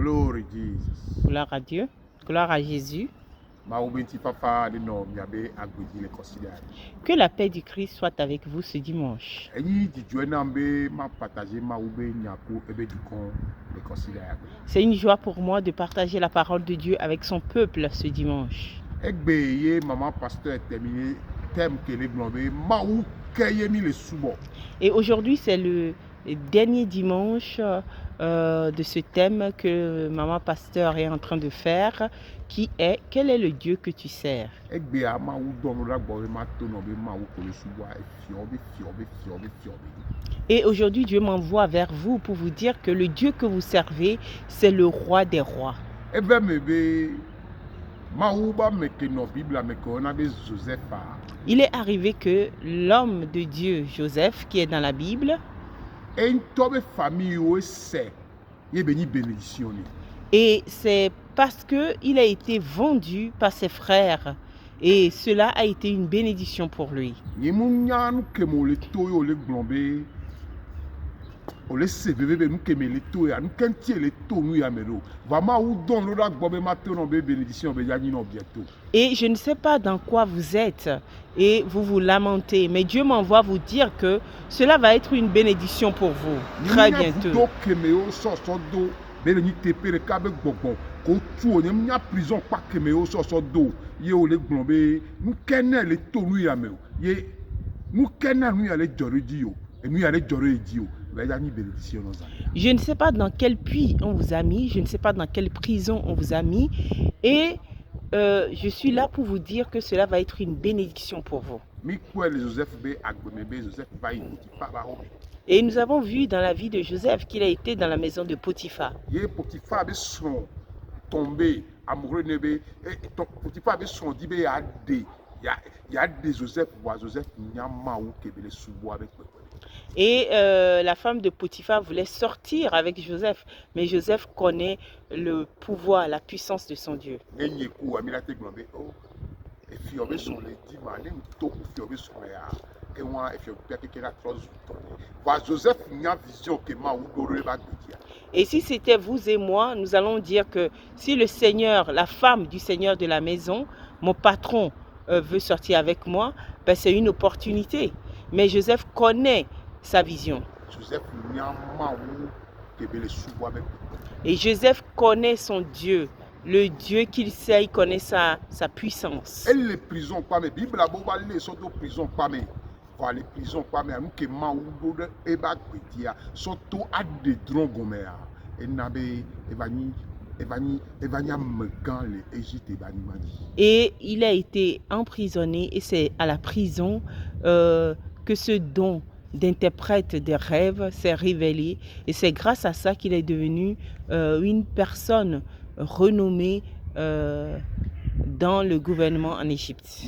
Glory Jesus. Gloire à Dieu. Gloire à Jésus. Que la paix du Christ soit avec vous ce dimanche. C'est une joie pour moi de partager la parole de Dieu avec son peuple ce dimanche. Et aujourd'hui, c'est le dernier dimanche de ce thème que Maman Pasteur est en train de faire, qui est « Quel est le Dieu que tu sers ?» Et aujourd'hui, Dieu m'envoie vers vous pour vous dire que le Dieu que vous servez, c'est le roi des rois. Il est arrivé que l'homme de Dieu, Joseph, qui est dans la Bible, et c'est parce qu'il a été vendu par ses frères et cela a été une bénédiction pour lui. Et je ne sais pas dans quoi vous êtes et vous vous lamentez, mais Dieu m'envoie vous dire que cela va être une bénédiction pour vous très bientôt. Je ne sais pas dans quel puits on vous a mis, je ne sais pas dans quelle prison on vous a mis, et je suis là pour vous dire que cela va être une bénédiction pour vous. Et nous avons vu dans la vie de Joseph qu'il a été dans la maison de Potiphar. Et la femme de Potiphar voulait sortir avec Joseph, mais Joseph connaît le pouvoir, la puissance de son Dieu. Et si c'était vous et moi, nous allons dire que si le Seigneur, la femme du Seigneur de la maison, mon patron veut sortir avec moi, ben c'est une opportunité. Mais Joseph connaît sa vision. Et Joseph connaît son Dieu. Le Dieu qu'il sait, il connaît sa puissance. Et il a été emprisonné et c'est à la prison que ce don d'interprète des rêves s'est révélé. Et c'est grâce à ça qu'il est devenu une personne renommée dans le gouvernement en Égypte.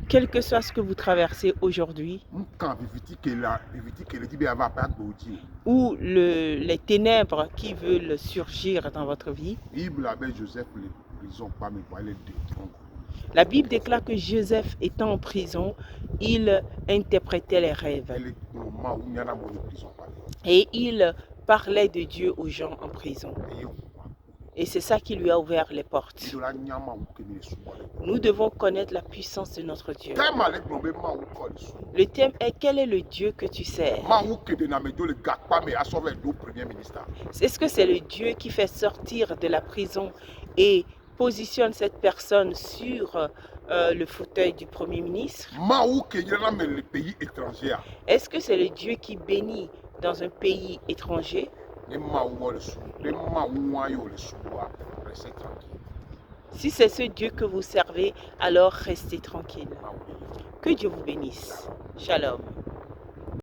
Quel que soit ce que vous traversez aujourd'hui, ou les ténèbres qui veulent surgir dans votre vie, la Bible déclare que Joseph étant en prison, il interprétait les rêves. Et il parlait de Dieu aux gens en prison. Et c'est ça qui lui a ouvert les portes. Nous devons connaître la puissance de notre Dieu. Le thème est « Quel est le Dieu que tu sers ?» Est-ce que c'est le Dieu qui fait sortir de la prison et positionne cette personne sur le fauteuil du Premier ministre? Est-ce que c'est le Dieu qui bénit dans un pays étranger? Si c'est ce Dieu que vous servez, alors restez tranquille. Que Dieu vous bénisse. Shalom.